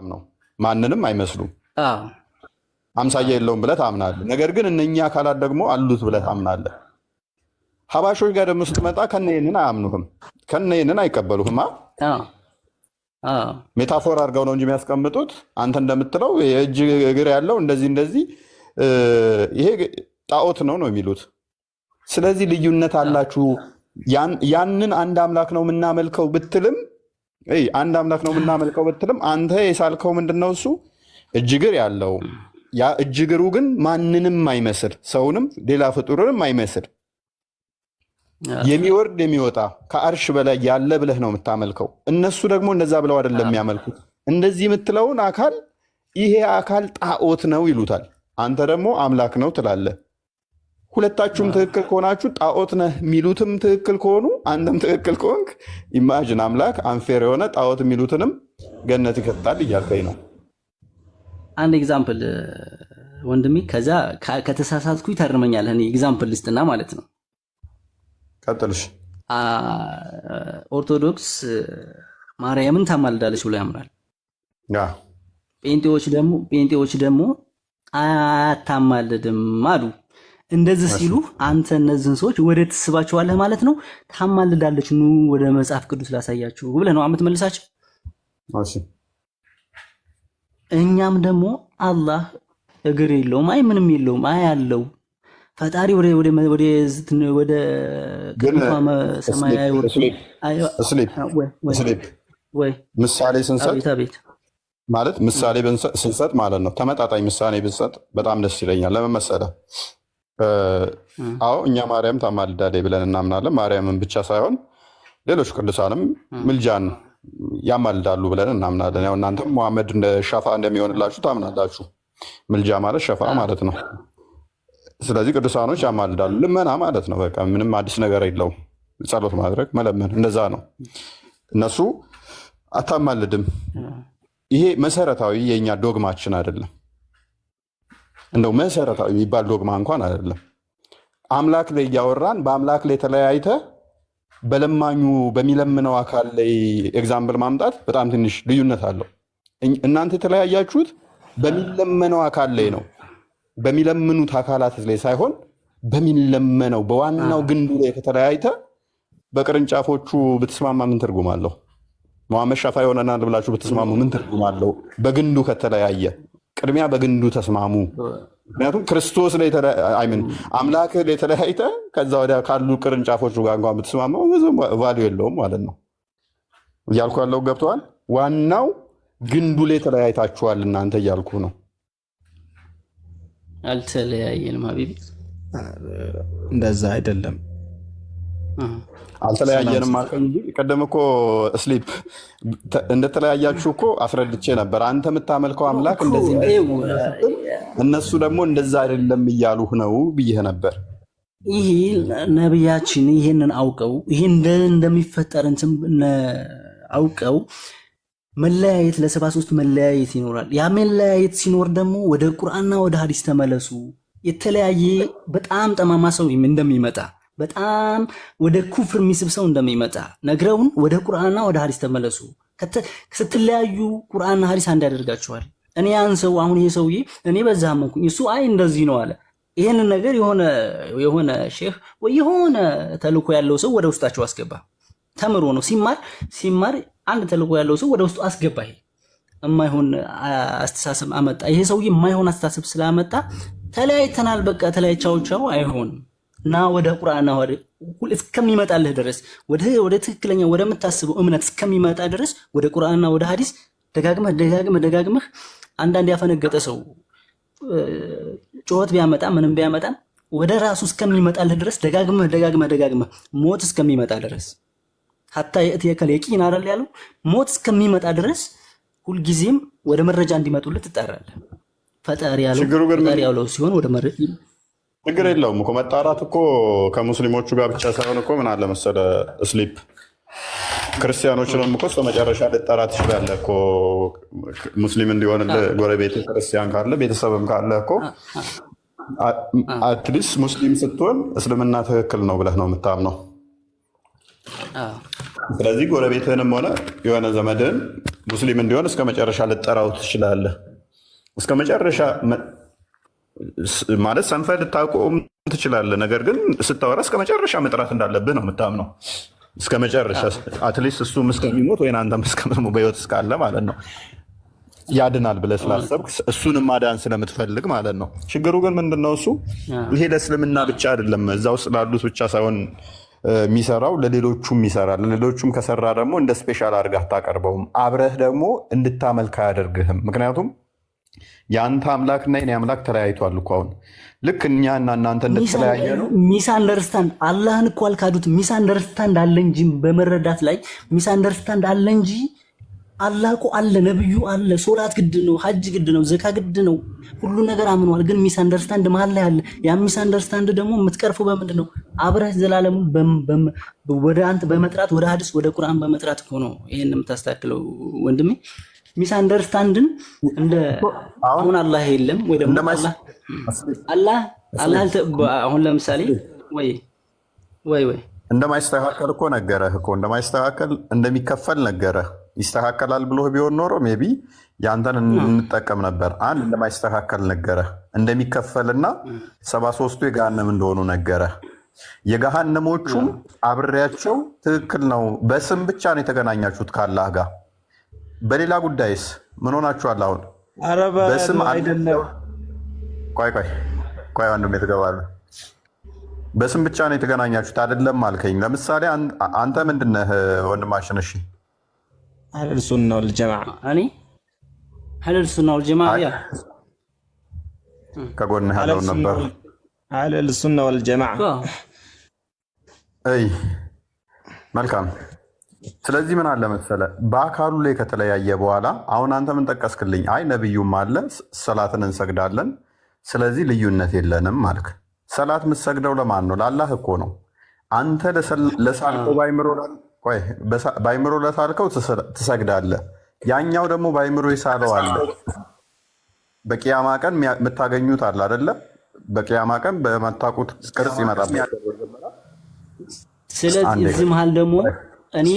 ነው ማንንም አይመስሉም። አዎ አምሳያ የለውም ብለህ ታምናለህ። ነገር ግን እነኛ አካላት ደግሞ አሉት ብለህ ታምናለህ። ሀባሾች ጋር ደግሞ ስትመጣ ከነይንን አያምኑህም፣ ከነይንን አይቀበሉህም። አዎ አዎ ሜታፎር አድርገው ነው እንጂ የሚያስቀምጡት አንተ እንደምትለው የእጅ እግር ያለው እንደዚህ እንደዚህ ይሄ ጣዖት ነው ነው የሚሉት። ስለዚህ ልዩነት አላችሁ። ያንን አንድ አምላክ ነው የምናመልከው ብትልም አንድ አምላክ ነው የምናመልከው ብትልም አንተ የሳልከው ምንድን ነው? እሱ እጅ እግር ያለው ያ እጅ እግሩ ግን ማንንም አይመስል ሰውንም ሌላ ፍጡርንም አይመስል የሚወርድ የሚወጣ ከአርሽ በላይ ያለ ብለህ ነው የምታመልከው። እነሱ ደግሞ እንደዛ ብለው አይደለም የሚያመልኩት። እንደዚህ የምትለውን አካል ይሄ አካል ጣዖት ነው ይሉታል። አንተ ደግሞ አምላክ ነው ትላለህ። ሁለታችሁም ትክክል ከሆናችሁ ጣዖት ነህ የሚሉትም ትክክል ከሆኑ አንተም ትክክል ከሆንክ ኢማጅን አምላክ አንፌር የሆነ ጣዖት የሚሉትንም ገነት ይከታል እያልከኝ ነው። አንድ ኤግዛምፕል ወንድሜ፣ ከዛ ከተሳሳትኩ ይታርመኛል። እኔ ኤግዛምፕል ልስጥና ማለት ነው። ቀጥልሽ። ኦርቶዶክስ ማርያምን ታማልዳለች ብሎ ያምናል። ጴንጤዎች ደግሞ አታማልድም አሉ። እንደዚህ ሲሉ አንተ እነዚህን ሰዎች ወደ ትስባቸዋለህ ማለት ነው። ታማልዳለች፣ ኑ ወደ መጽሐፍ ቅዱስ ላሳያችሁ ብለህ ነው የምትመልሳቸው። እኛም ደግሞ አላህ እግር የለውም፣ አይ ምንም የለውም፣ አይ አለው ፈጣሪ ወደ ሰማይ ምሳሌ ስንሰጥ ማለት ምሳሌ ስንሰጥ ማለት ነው። ተመጣጣኝ ምሳሌ ብንሰጥ በጣም ደስ ይለኛል። ለምን መሰለህ? አዎ እኛ ማርያም ታማልዳለች ብለን እናምናለን። ማርያምን ብቻ ሳይሆን ሌሎች ቅዱሳንም ምልጃን ያማልዳሉ ብለን እናምናለን። ያው እናንተም መሐመድ እንደ ሸፋ እንደሚሆንላችሁ ታምናላችሁ። ምልጃ ማለት ሸፋ ማለት ነው። ስለዚህ ቅዱሳኖች ያማልዳሉ። ልመና ማለት ነው። በቃ ምንም አዲስ ነገር የለውም። ጸሎት ማድረግ መለመን፣ እንደዛ ነው። እነሱ አታማልድም። ይሄ መሰረታዊ የእኛ ዶግማችን አይደለም። እንደው መሰረታዊ የሚባል ዶግማ እንኳን አይደለም። አምላክ ላይ እያወራን በአምላክ ላይ ተለያይተ በለማኙ በሚለምነው አካል ላይ ኤግዛምፕል ማምጣት በጣም ትንሽ ልዩነት አለው። እናንተ የተለያያችሁት በሚለመነው አካል ላይ ነው፣ በሚለምኑት አካላት ላይ ሳይሆን በሚለመነው በዋናው ግንዱ ላይ ከተለያይተ በቅርንጫፎቹ ብትስማማ ምን ትርጉም አለው? መሐመድ ሸፋ ይሆነናል ብላችሁ ብትስማሙ ምን ትርጉም አለው? በግንዱ ከተለያየ ቅድሚያ በግንዱ ተስማሙ። ምክንያቱም ክርስቶስ ላይ አምላክ ላይ ተለያይተ ከዛ ወዲያ ካሉ ቅርንጫፎቹ ጋር እንኳን ብትስማማው ብዙም ቫልዩ የለውም ማለት ነው። እያልኩ ያለው ገብተዋል። ዋናው ግንዱ ላይ ተለያይታችኋል እናንተ እያልኩ ነው። አልተለያየንም ሀቢቢ፣ እንደዛ አይደለም። አልተለያየንም ማለት እንጂ ቀደም እኮ ስሊፕ እንደተለያያችሁ እኮ አስረድቼ ነበር። አንተ የምታመልከው አምላክ እንደዚህ እነሱ ደግሞ እንደዛ አይደለም እያሉህ ነው ብዬህ ነበር። ይሄ ነቢያችን ይሄንን አውቀው ይሄ እንደሚፈጠር አውቀው መለያየት ለ73 መለያየት ይኖራል። ያ መለያየት ሲኖር ደግሞ ወደ ቁርአንና ወደ ሐዲስ ተመለሱ። የተለያየ በጣም ጠማማ ሰው እንደሚመጣ በጣም ወደ ኩፍር የሚስብ ሰው እንደሚመጣ ነግረውን ወደ ቁርአንና ወደ ሐዲስ ተመለሱ። ስትለያዩ ቁርአንና ሐዲስ አንድ ያደርጋችኋል። እኔ ያን ሰው አሁን ይሄ ሰውዬ እኔ በዛ አመንኩኝ እሱ አይ እንደዚህ ነው አለ። ይሄንን ነገር የሆነ ሼህ ወይ የሆነ ተልእኮ ያለው ሰው ወደ ውስጣቸው አስገባ። ተምሮ ነው ሲማር አንድ ተልእኮ ያለው ሰው ወደ ውስጡ አስገባ። ይሄ የማይሆን አስተሳሰብ አመጣ። ይሄ ሰውዬ የማይሆን አስተሳሰብ ስላመጣ ተለያይተናል፣ በቃ ተለያይቻው አይሆንም እና ወደ ቁርአንና እስከሚመጣልህ ድረስ ወደ ትክክለኛ ወደምታስበው እምነት እስከሚመጣ ድረስ ወደ ቁርአንና ወደ ሐዲስ ደጋግመህ አንዳንድ ያፈነገጠ ሰው ጩኸት ቢያመጣ ምንም ቢያመጣ ወደ ራሱ እስከሚመጣልህ ድረስ ደጋግመህ ሞት እስከሚመጣ ድረስ ሐታ የእትየከል የቂን አይደል ያለው ሞት እስከሚመጣ ድረስ ሁልጊዜም ወደ መረጃ እንዲመጡልህ ትጣራለህ። ፈጣሪ ያለው ሲሆን ወደ መረጃ ችግር የለውም እኮ መጣራት እኮ ከሙስሊሞቹ ጋር ብቻ ሳይሆን እኮ ምን አለ መሰለ ስሊፕ ክርስቲያኖችንም እኮ እስከ መጨረሻ ልጠራ ትችላለህ እኮ። ሙስሊም እንዲሆንልህ ጎረቤት ክርስቲያን ካለ ቤተሰብም ካለ እኮ አትሊስት ሙስሊም ስትሆን እስልምና ትክክል ነው ብለህ ነው የምታምነው። ስለዚህ ጎረቤትህንም ሆነ የሆነ ዘመድህን ሙስሊም እንዲሆን እስከ መጨረሻ ልጠራው ትችላለህ። እስከ መጨረሻ ማለት ሰንፈህ ልታቆም ትችላለህ። ነገር ግን ስታወራ እስከ መጨረሻ መጥራት እንዳለብህ ነው የምታምነው። እስከ መጨረሻ አትሊስት እሱም እስከሚሞት ወይ አንተም እስከምትሞት በህይወት እስካለ ማለት ነው ያድናል ብለህ ስላሰብክ እሱንም ማዳን ስለምትፈልግ ማለት ነው። ችግሩ ግን ምንድነው? እሱ ይሄ ለእስልምና ብቻ አይደለም፣ እዛ ውስጥ ላሉት ብቻ ሳይሆን የሚሰራው ለሌሎቹም ይሰራል። ለሌሎቹም ከሰራ ደግሞ እንደ ስፔሻል አድርገህ አታቀርበውም። አብረህ ደግሞ እንድታመልክ አያደርግህም። ምክንያቱም የአንተ አምላክና የኔ አምላክ ተለያይቷል እኮ። አሁን ልክ እኛና እናንተ እንደተለያየ ነው። ሚስ አንደርስታንድ አላህን እኮ አልካዱት። ሚስ አንደርስታንድ አለ እንጂ በመረዳት ላይ ሚስ አንደርስታንድ አለ እንጂ አላህ እኮ አለ፣ ነብዩ አለ፣ ሶላት ግድ ነው፣ ሀጅ ግድ ነው፣ ዘካ ግድ ነው፣ ሁሉ ነገር አምኗል። ግን ሚስ አንደርስታንድ መሀል ላይ አለ። ያ ሚስ አንደርስታንድ ደግሞ የምትቀርፈው በምንድን ነው? አብረህ ዘላለሙ ወደ አንተ በመጥራት ወደ ሀዲስ ወደ ቁርአን በመጥራት እኮ ነው ይሄን የምታስተካክለው ወንድሜ። ሚስ አንደርስታንድን እንደ አሁን አላህ የለም ወይ ደግሞ አላህ አሁን ለምሳሌ ወይ እንደማይስተካከል እኮ ነገረህ እኮ እንደማይስተካከል እንደሚከፈል ነገረህ። ይስተካከላል ብሎ ቢሆን ኖሮ ሜይ ቢ ያንተን እንጠቀም ነበር። አንድ እንደማይስተካከል ነገረህ፣ እንደሚከፈልና 73ቱ የገሃነም እንደሆኑ ነገረህ። የገሃነሞቹም አብሬያቸው ትክክል ነው። በስም ብቻ ነው የተገናኛችሁት ከአላህ ጋር። በሌላ ጉዳይስ ምን ሆናችኋል? አሁን በስም አይደለም። ቆይ ወንድሜ ትገባለህ። በስም ብቻ ነው የተገናኛችሁት አይደለም አልከኝ። ለምሳሌ አንተ ምንድነህ ወንድማችን? እሺ አህለል ሱና ወል ጀማዓ። እኔ አህለል ሱና ወል ጀማዓ ያ ከጎንህ ያለው ነበር። አህለል ሱና ወል ጀማዓ። መልካም። ስለዚህ ምን አለ መሰለ፣ በአካሉ ላይ ከተለያየ በኋላ አሁን አንተ ምን ጠቀስክልኝ? አይ ነብዩም አለ፣ ሰላትን እንሰግዳለን፣ ስለዚህ ልዩነት የለንም አልክ። ሰላት የምትሰግደው ለማን ነው? ለአላህ እኮ ነው። አንተ ለሳልከው ባይምሮ ለሳልከው ትሰግዳለህ። ያኛው ደግሞ ባይምሮ ይሳለው አለ። በቂያማ ቀን የምታገኙት አለ አይደለ? በቂያማ ቀን በመታቁት ቅርጽ ይመጣል። ስለዚህ እዚህ መሀል ደግሞ እኔ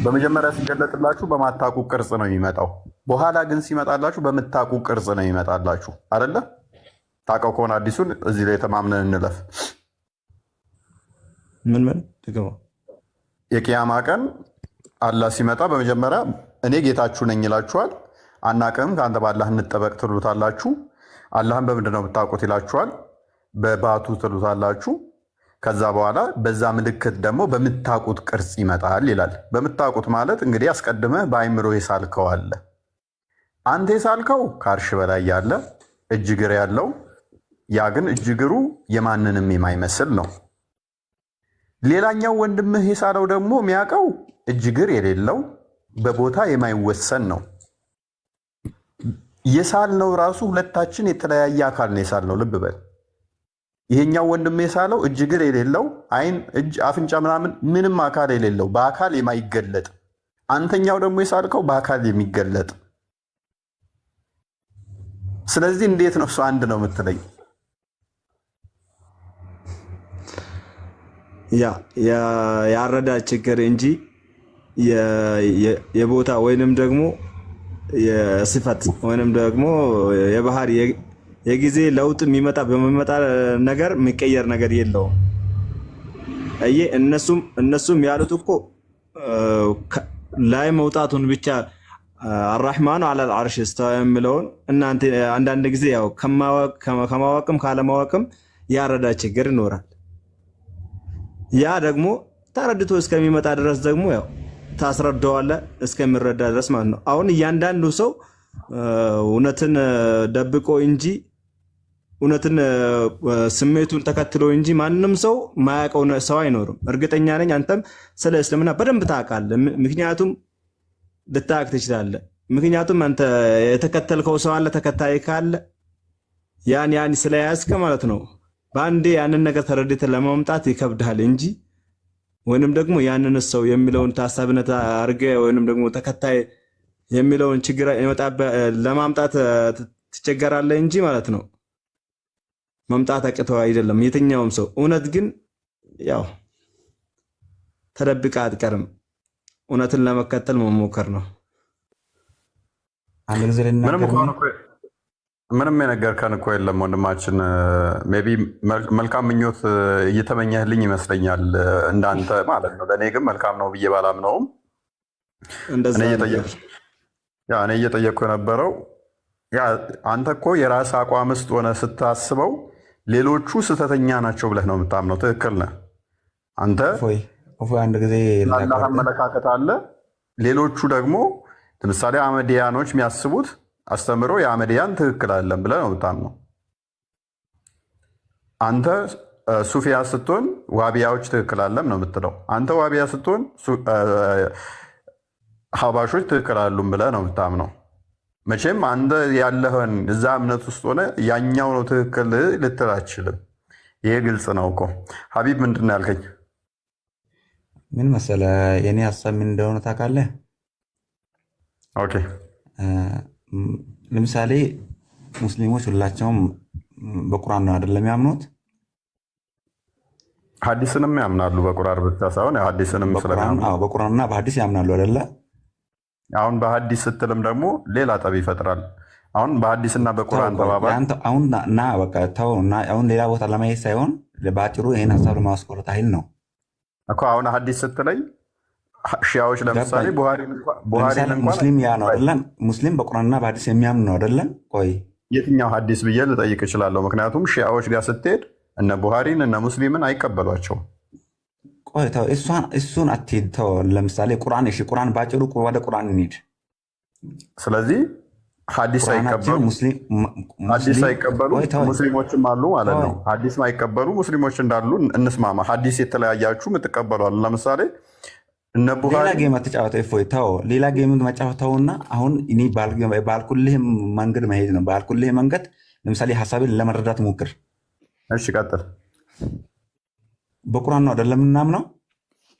በመጀመሪያ ሲገለጥላችሁ በማታቁ ቅርጽ ነው የሚመጣው። በኋላ ግን ሲመጣላችሁ በምታቁ ቅርጽ ነው የሚመጣላችሁ አይደለ? ታውቀው ከሆነ አዲሱን እዚህ ላይ ተማምነን እንለፍ። ምን የቂያማ ቀን አላህ ሲመጣ በመጀመሪያ እኔ ጌታችሁ ነኝ ይላችኋል። አናቅም ከአንተ በአላህ እንጠበቅ ትሉታላችሁ። አላህን በምንድን ነው የምታውቁት ይላችኋል። በባቱ ትሉታላችሁ። ከዛ በኋላ በዛ ምልክት ደግሞ በምታውቁት ቅርጽ ይመጣል ይላል። በምታውቁት ማለት እንግዲህ አስቀድመህ በአይምሮ የሳልከው አለ። አንተ የሳልከው ከአርሽ በላይ ያለ እጅግር ያለው፣ ያ ግን እጅግሩ የማንንም የማይመስል ነው። ሌላኛው ወንድምህ የሳለው ደግሞ የሚያውቀው እጅግር የሌለው በቦታ የማይወሰን ነው። የሳልነው ራሱ ሁለታችን የተለያየ አካል ነው የሳልነው። ልብ በል። ይሄኛው ወንድም የሳለው እጅግር የሌለው አይን፣ እጅ፣ አፍንጫ ምናምን ምንም አካል የሌለው በአካል የማይገለጥ፣ አንተኛው ደግሞ የሳልከው በአካል የሚገለጥ። ስለዚህ እንዴት ነው እሱ አንድ ነው የምትለኝ? ያረዳ ችግር እንጂ የቦታ ወይንም ደግሞ የስፈት ወይንም ደግሞ የባህሪ የጊዜ ለውጥ የሚመጣ በሚመጣ ነገር የሚቀየር ነገር የለውም። እነሱም ያሉት እኮ ላይ መውጣቱን ብቻ አራህማኑ አለል አርሽ እስተዋ የሚለውን እናንተ አንዳንድ ጊዜ ያው ከማወቅም ካለማወቅም ያረዳ ችግር ይኖራል። ያ ደግሞ ተረድቶ እስከሚመጣ ድረስ ደግሞ ያው ታስረዳዋለህ እስከሚረዳ ድረስ ማለት ነው። አሁን እያንዳንዱ ሰው እውነትን ደብቆ እንጂ እውነትን ስሜቱን ተከትሎ እንጂ ማንም ሰው ማያውቀው ሰው አይኖርም። እርግጠኛ ነኝ አንተም ስለ እስልምና በደንብ ታውቃለህ። ምክንያቱም ልታውቅ ትችላለህ። ምክንያቱም አንተ የተከተልከው ሰው አለ፣ ተከታይ ካለ ያን ስለያዝከ ማለት ነው በአንዴ ያንን ነገር ተረድተህ ለማምጣት ይከብድሃል እንጂ ወይንም ደግሞ ያንን ሰው የሚለውን ታሳቢነት አድርገህ ወይንም ደግሞ ተከታይ የሚለውን ችግር ለማምጣት ትቸገራለህ እንጂ ማለት ነው መምጣት አቅተው አይደለም የትኛውም ሰው። እውነት ግን ያው ተደብቃ አትቀርም። እውነትን ለመከተል መሞከር ነው። አንድ ጊዜ ምንም የነገርከን እኮ የለም ወንድማችን። ሜይ ቢ መልካም ምኞት እየተመኘህልኝ ይመስለኛል እንዳንተ ማለት ነው። ለእኔ ግን መልካም ነው ብዬ ባላምነውም እኔ እየጠየቅኩ የነበረው አንተ እኮ የራስ አቋም ውስጥ ሆነ ስታስበው ሌሎቹ ስህተተኛ ናቸው ብለህ ነው የምታምነው። ትክክል ነህ አንተ። አንድ ጊዜ አመለካከት አለ። ሌሎቹ ደግሞ ለምሳሌ አመዲያኖች የሚያስቡት አስተምሮ የአመዲያን ትክክል አለን ብለህ ነው የምታምነው። አንተ ሱፊያ ስትሆን ዋቢያዎች ትክክል አለም ነው የምትለው። አንተ ዋቢያ ስትሆን ሀባሾች ትክክል አሉም ብለህ ነው የምታምነው። መቼም አንተ ያለህን እዛ እምነት ውስጥ ሆነ ያኛው ነው ትክክል ልትል አትችልም። ይሄ ግልጽ ነው እኮ። ሀቢብ ምንድን ነው ያልከኝ? ምን መሰለህ የኔ ሀሳብ ምን እንደሆነ ታውቃለህ? ኦኬ ለምሳሌ ሙስሊሞች ሁላቸውም በቁርአን ነው አይደለም ያምኑት? ሐዲስንም ያምናሉ። በቁርአን ብቻ ሳይሆን ሐዲስንም ስለሚያምኑ በቁርአንና በሐዲስ ያምናሉ አይደለ? አሁን በሐዲስ ስትልም ደግሞ ሌላ ጠብ ይፈጥራል። አሁን በሐዲስና በቁርአን ተባባል። አሁን ና በቃ ተው እና አሁን ሌላ ቦታ ለማየት ሳይሆን በአጭሩ ይሄን ሀሳብ ለማስቆረጥ ኃይል ነው እኮ። አሁን ሐዲስ ስትለኝ ሺያዎች ለምሳሌ ቡሃሪን እንኳን ሙስሊም ያ ነው አይደለም? ሙስሊም በቁርአንና በሐዲስ የሚያምን ነው አይደለም? ቆይ የትኛው ሐዲስ ብዬ ልጠይቅ እችላለሁ። ምክንያቱም ሺያዎች ጋር ስትሄድ እነ ቡሃሪን እነ ሙስሊምን አይቀበሏቸውም። ቆይ ተው እሱን አትሄድ ተው። ለምሳሌ ቁርአን እሺ፣ ቁርአን ባጭሩ ወደ ቁርአን እንሂድ። ስለዚህ ሐዲስ አይቀበሉ ሙስሊሞችም አሉ ማለት ነው። ሐዲስ ማይቀበሉ ሙስሊሞች እንዳሉ እንስማማ። ሐዲስ የተለያያችሁ የምትቀበሉ አሉ። ለምሳሌ እነ ቡሃሪ ሌላ ጌም አትጫወተው። እፎይ ተው፣ ሌላ ጌም መጫወተውና አሁን እኔ ባልኩልህ መንገድ መሄድ ነው። ባልኩልህ መንገድ ለምሳሌ ሀሳቤን ለመረዳት ሞክር። እሺ ቀጥል። በቁርአን ነው አይደለም እናምነው?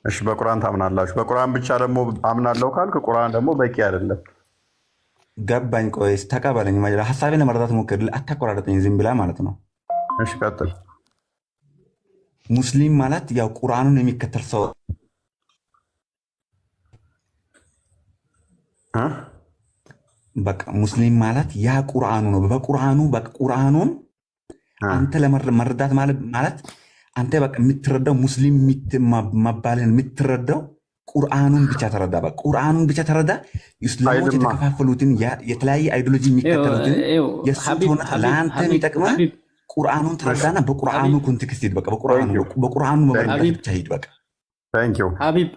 እሺ በቁርአን ታምናላችሁ። በቁርአን ብቻ ደግሞ አምናለሁ ካልክ ቁርአን ደግሞ በቂ አይደለም። ገባኝ። ቆይ ተቀበለኝ። ሀሳቤን ለመረዳት ሞክር። አታቆራረጠኝ ዝም ብላ ማለት ነው። እሺ ቀጥል። ሙስሊም ማለት ያው ቁርአኑን የሚከተል ሰው በቃ ሙስሊም ማለት ያ ቁርአኑ ነው። በቁርአኑን አንተ ለመረዳት ማለት አንተ በቃ የምትረዳው ሙስሊም መባልህን የምትረዳው ቁርአኑን ብቻ ተረዳ። በቃ ቁርአኑን ብቻ ተረዳ። ኢስላሞች የተከፋፈሉትን የተለያየ አይዲዮሎጂ የሚከተሉትን የሱ ሆነ ለአንተ የሚጠቅመህ ቁርአኑን ተረዳና በቁርአኑ ኮንቴክስት ሂድ። በቃ በቁርአኑ መመልከት ብቻ ሂድ። በቃ ሀቢብ